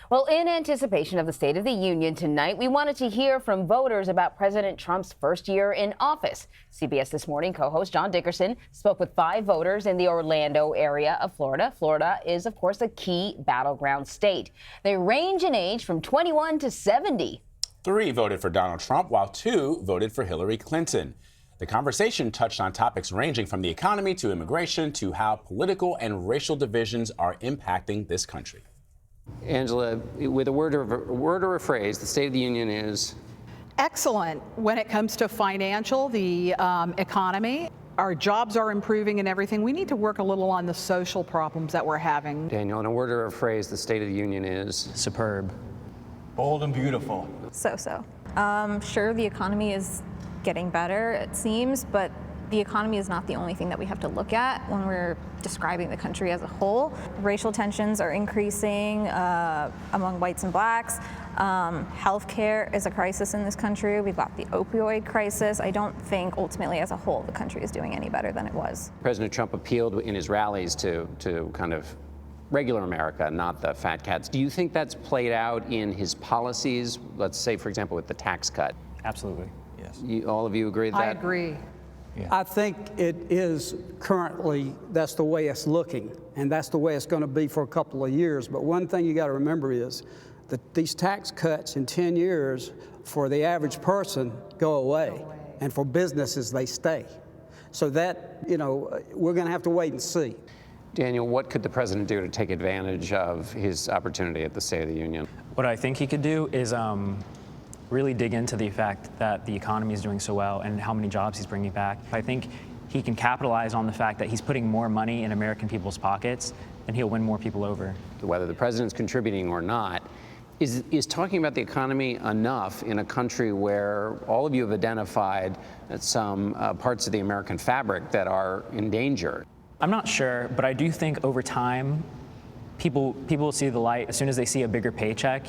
Well, in anticipation of the State of the Union tonight, we wanted to hear from voters about President Trump's first year in office. CBS This Morning co-host John Dickerson spoke with 5 voters in the Orlando area of Florida. Florida is, of course, a key battleground state. They range in age from 21 to 70. 3 voted for Donald Trump, while 2 voted for Hillary Clinton. The conversation touched on topics ranging from the economy to immigration to how political and racial divisions are impacting this country. Angela, with a word or a phrase, the State of the Union is? Excellent when it comes to financial, the economy. Our jobs are improving and everything. We need to work a little on the social problems that we're having. Daniel, in a word or a phrase, the State of the Union is? Superb. Bold and beautiful. So. Sure, the economy is getting better, it seems, but the economy is not the only thing that we have to look at when we're describing the country as a whole. Racial tensions are increasing among whites and blacks. Healthcare is a crisis in this country. We've got the opioid crisis. I don't think ultimately as a whole the country is doing any better than it was. President Trump appealed in his rallies to kind of regular America, not the fat cats. Do you think that's played out in his policies? Let's say, for example, with the tax cut. Absolutely. Yes. All of you agree with that? I agree. Yeah. I think it is currently, that's the way it's looking, and that's the way it's going to be for a couple of years. But one thing you got to remember is that these tax cuts in 10 years for the average person go away, and for businesses they stay. So that, we're going to have to wait and see. Daniel, what could the president do to take advantage of his opportunity at the State of the Union? What I think he could do is really dig into the fact that the economy is doing so well and how many jobs he's bringing back. I think he can capitalize on the fact that he's putting more money in American people's pockets, and he'll win more people over. Whether the president's contributing or not, is talking about the economy enough in a country where all of you have identified some parts of the American fabric that are in danger? I'm not sure, but I do think over time, people will see the light. As soon as they see a bigger paycheck,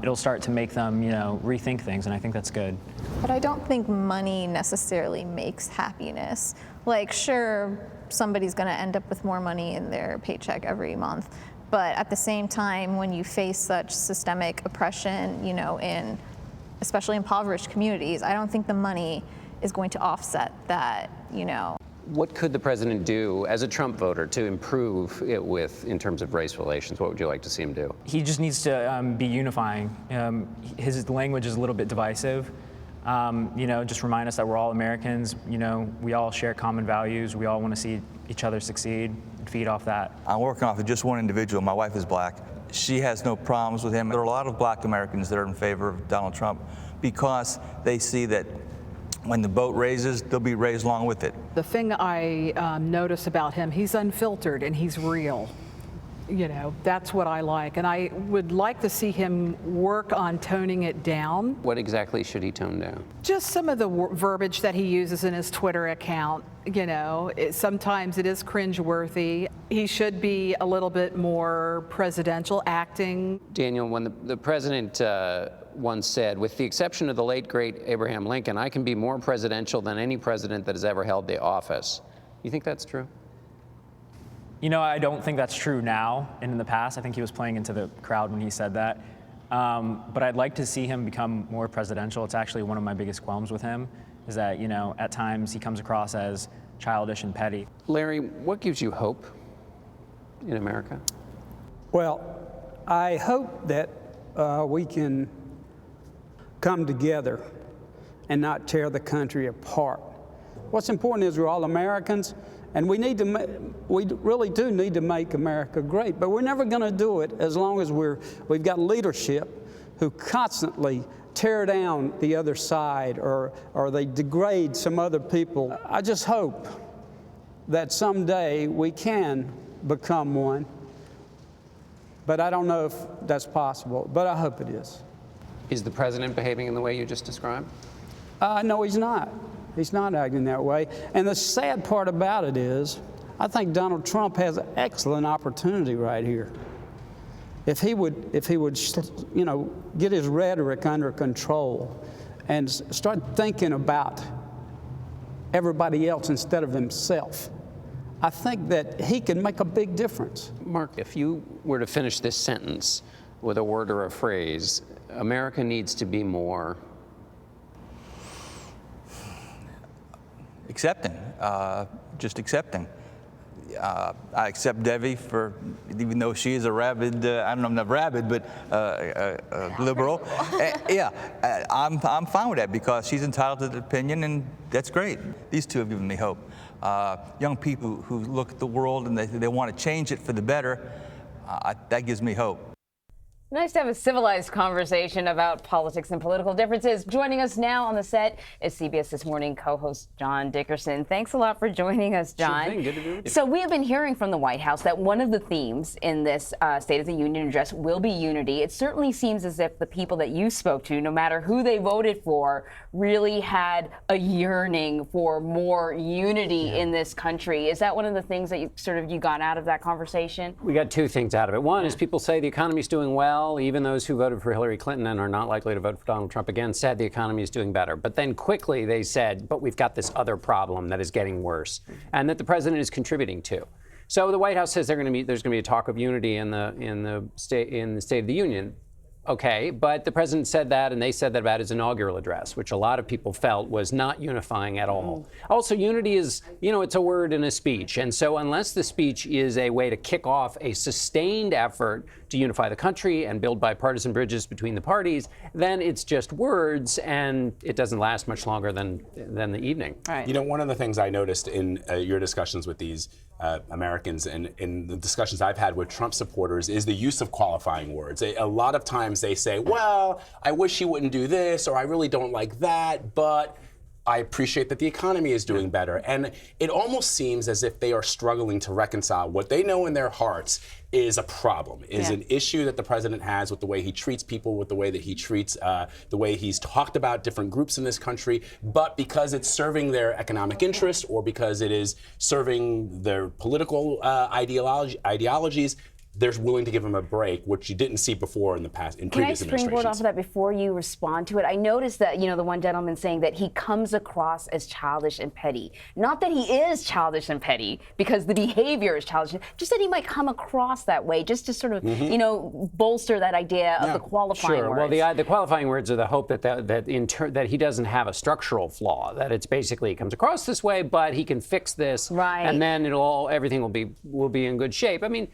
it'll start to make them, rethink things, and I think that's good. But I don't think money necessarily makes happiness. Like, sure, somebody's going to end up with more money in their paycheck every month, but at the same time, when you face such systemic oppression, in especially impoverished communities, I don't think the money is going to offset that, What could the president do as a Trump voter to improve it in terms of race relations? What would you like to see him do? He just needs to be unifying. His language is a little bit divisive. Just remind us that we're all Americans. We all share common values. We all want to see each other succeed and feed off that. I'm working off of just one individual. My wife is black. She has no problems with him. There are a lot of black Americans that are in favor of Donald Trump because they see that when the boat raises, they'll be raised along with it. The thing I notice about him, he's unfiltered and he's real. That's what I like. And I would like to see him work on toning it down. What exactly should he tone down? Just some of the verbiage that he uses in his Twitter account. Sometimes it is cringeworthy. He should be a little bit more presidential acting. Daniel, when the president once said, with the exception of the late, great Abraham Lincoln, I can be more presidential than any president that has ever held the office. You think that's true? I don't think that's true now. And in the past, I think he was playing into the crowd when he said that. But I'd like to see him become more presidential. It's actually one of my biggest qualms with him, is that, at times he comes across as childish and petty. Larry, what gives you hope in America? Well, I hope that we can come together and not tear the country apart. What's important is we're all Americans, and we really do need to make America great, but we're never going to do it as long as we've got leadership who constantly tear down the other side or they degrade some other people. I just hope that someday we can become one, but I don't know if that's possible, but I hope it is. Is the president behaving in the way you just described? No, he's not. He's not acting that way. And the sad part about it is, I think Donald Trump has an excellent opportunity right here. If he would, get his rhetoric under control and start thinking about everybody else instead of himself, I think that he can make a big difference. Mark, if you were to finish this sentence, with a word or a phrase, America needs to be more? Accepting, just accepting. I accept Debbie for, even though she is a rabid, I don't know, not rabid, but liberal. I'm fine with that because she's entitled to the opinion, and that's great. These two have given me hope. Young people who look at the world and they want to change it for the better, that gives me hope. Nice to have a civilized conversation about politics and political differences. Joining us now on the set is CBS This Morning co-host John Dickerson. Thanks a lot for joining us, John. Sure thing. Good to be with you. So we have been hearing from the White House that one of the themes in this State of the Union address will be unity. It certainly seems as if the people that you spoke to, no matter who they voted for, really had a yearning for more unity in this country. Is that one of the things that you got out of that conversation? We got two things out of it. One is people say the economy's doing well. Even those who voted for Hillary Clinton and are not likely to vote for Donald Trump again said the economy is doing better. But then quickly they said, but we've got this other problem that is getting worse and that the president is contributing to. So the White House says there's going to be a talk of unity in the State of the Union. Okay, but the president said that, and they said that about his inaugural address, which a lot of people felt was not unifying at all. Also, unity is, it's a word in a speech. And so unless the speech is a way to kick off a sustained effort to unify the country and build bipartisan bridges between the parties, then it's just words, and it doesn't last much longer than the evening. Right. One of the things I noticed in your discussions with these Americans and in the discussions I've had with Trump supporters is the use of qualifying words. A lot of times they say, well, I wish he wouldn't do this, or I really don't like that, but I appreciate that the economy is doing better. And it almost seems as if they are struggling to reconcile what they know in their hearts is a problem, is an issue that the president has with the way he treats people, with the way that he treats, the way he's talked about different groups in this country. But because it's serving their economic interest or because it is serving their political ideologies, they're willing to give him a break, which you didn't see before in the past, in previous administrations. Can I springboard off of that before you respond to it? I noticed that, the one gentleman saying that he comes across as childish and petty. Not that he is childish and petty, because the behavior is childish, just that he might come across that way, just to sort of, bolster that idea of the qualifying words. Well, the qualifying words are the hope that he doesn't have a structural flaw, that it's basically he comes across this way, but he can fix this, and then everything will be in good shape. I mean,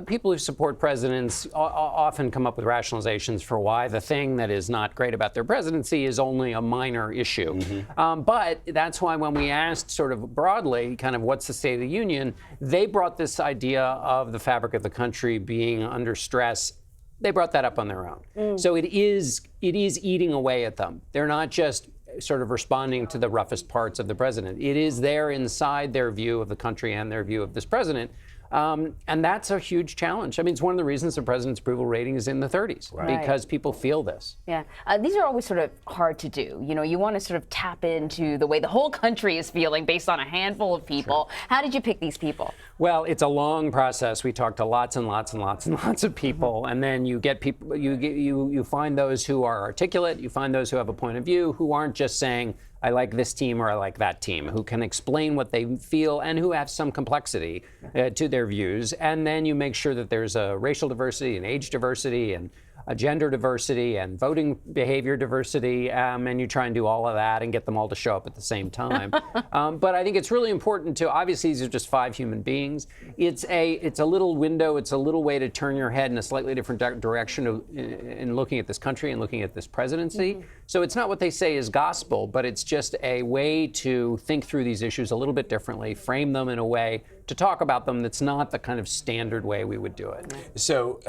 people who support presidents often come up with rationalizations for why the thing that is not great about their presidency is only a minor issue. But that's why when we asked sort of broadly kind of what's the State of the Union, they brought this idea of the fabric of the country being under stress. They brought that up on their own. So it is eating away at them. They're not just sort of responding to the roughest parts of the president. It is there inside their view of the country and their view of this president. And that's a huge challenge. I mean, it's one of the reasons the president's approval rating is in the 30s, because people feel this. Yeah. These are always sort of hard to do. You want to sort of tap into the way the whole country is feeling based on a handful of people. How did you pick these people? Well, it's a long process. We talked to lots and lots and lots and lots of people, and then you get people. You find those who are articulate. You find those who have a point of view, who aren't just saying, I like this team or I like that team, who can explain what they feel and who have some complexity to their views. And then you make sure that there's a racial diversity and age diversity and a gender diversity and voting behavior diversity, and you try and do all of that and get them all to show up at the same time. But I think it's really important to, obviously these are just 5 human beings. It's a little window, it's a little way to turn your head in a slightly different direction in looking at this country and looking at this presidency. So it's not what they say is gospel, but it's just a way to think through these issues a little bit differently, frame them in a way to talk about them that's not the kind of standard way we would do it. So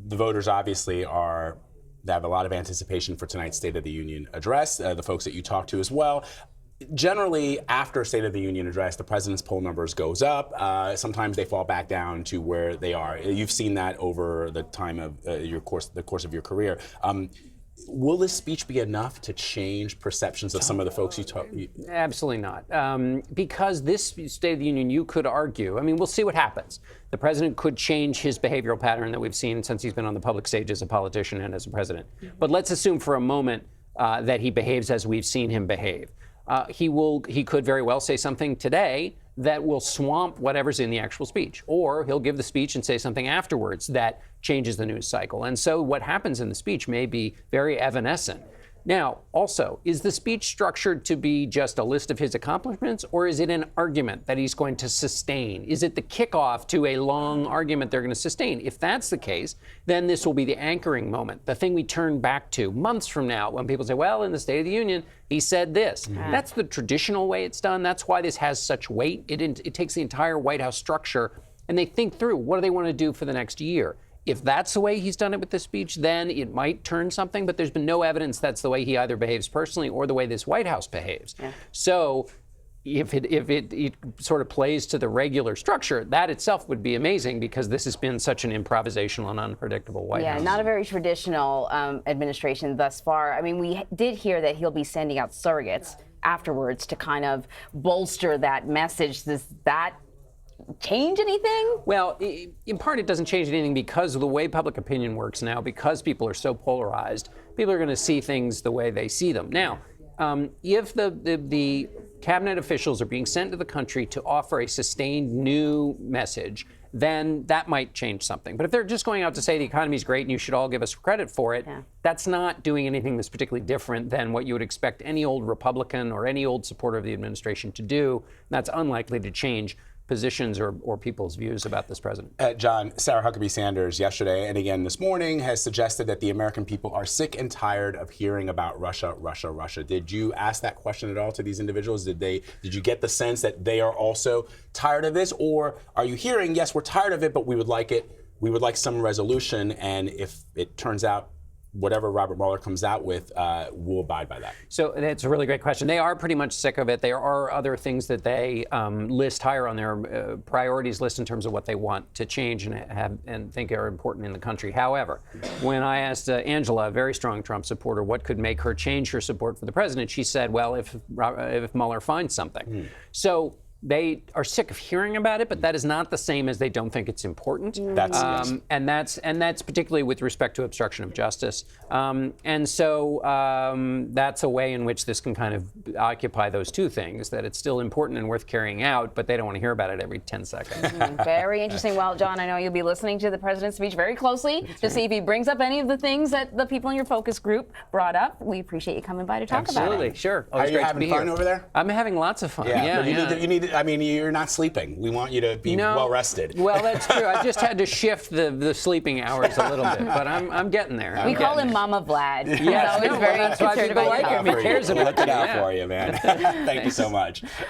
the voters obviously they have a lot of anticipation for tonight's State of the Union address, the folks that you talked to as well. Generally, after State of the Union address, the president's poll numbers goes up. Sometimes they fall back down to where they are. You've seen that over the time of the course of your career. Will this speech be enough to change perceptions of some of the folks you talk? Absolutely not. Because this State of the Union, you could argue, I mean, we'll see what happens. The president could change his behavioral pattern that we've seen since he's been on the public stage as a politician and as a president. But let's assume for a moment that he behaves as we've seen him behave. He could very well say something today that will swamp whatever's in the actual speech. Or he'll give the speech and say something afterwards that changes the news cycle. And so what happens in the speech may be very evanescent. Now, also, is the speech structured to be just a list of his accomplishments, or is it an argument that he's going to sustain? Is it the kickoff to a long argument they're going to sustain? If that's the case, then this will be the anchoring moment, the thing we turn back to months from now when people say, well, in the State of the Union, he said this. That's the traditional way it's done. That's why this has such weight. It takes the entire White House structure, and they think through, what do they want to do for the next year? If that's the way he's done it with this speech, then it might turn something, but there's been no evidence that's the way he either behaves personally or the way this White House behaves. So if it sort of plays to the regular structure, that itself would be amazing, because this has been such an improvisational and unpredictable White House. Yeah, not a very traditional administration thus far. I mean, we did hear that he'll be sending out surrogates afterwards to kind of bolster that message. Does that change anything? Well, in part, it doesn't change anything because of the way public opinion works now. Because people are so polarized, people are going to see things the way they see them. Now, if the cabinet officials are being sent to the country to offer a sustained new message, then that might change something. But if they're just going out to say the economy is great and you should all give us credit for it, that's not doing anything that's particularly different than what you would expect any old Republican or any old supporter of the administration to do. That's unlikely to change positions or people's views about this president. John, Sarah Huckabee Sanders yesterday and again this morning has suggested that the American people are sick and tired of hearing about Russia, Russia, Russia. Did you ask that question at all to these individuals? Did you get the sense that they are also tired of this? Or are you hearing, yes, we're tired of it, but we would like some resolution, and if it turns out whatever Robert Mueller comes out with, we'll abide by that? So that's a really great question. They are pretty much sick of it. There are other things that they list higher on their priorities list in terms of what they want to change and think are important in the country. However, when I asked Angela, a very strong Trump supporter, what could make her change her support for the president, she said, well, if Mueller finds something. So they are sick of hearing about it, but that is not the same as they don't think it's important. Yes. And that's particularly with respect to obstruction of justice. And so that's a way in which this can kind of occupy those two things, that it's still important and worth carrying out, but they don't want to hear about it every 10 seconds. Very interesting. Well, John, I know you'll be listening to the president's speech very closely to see if he brings up any of the things that the people in your focus group brought up. We appreciate you coming by to talk about it. Absolutely, sure. Are you having fun over there? I'm having lots of fun. Yeah. You need I mean, you're not sleeping. We want you to be well rested. Well, that's true. I just had to shift the sleeping hours a little bit, but I'm getting there. We call him Mama Vlad. Yes, He's always very concerned about you. He cares about Look it out for you, man. Thank you so much.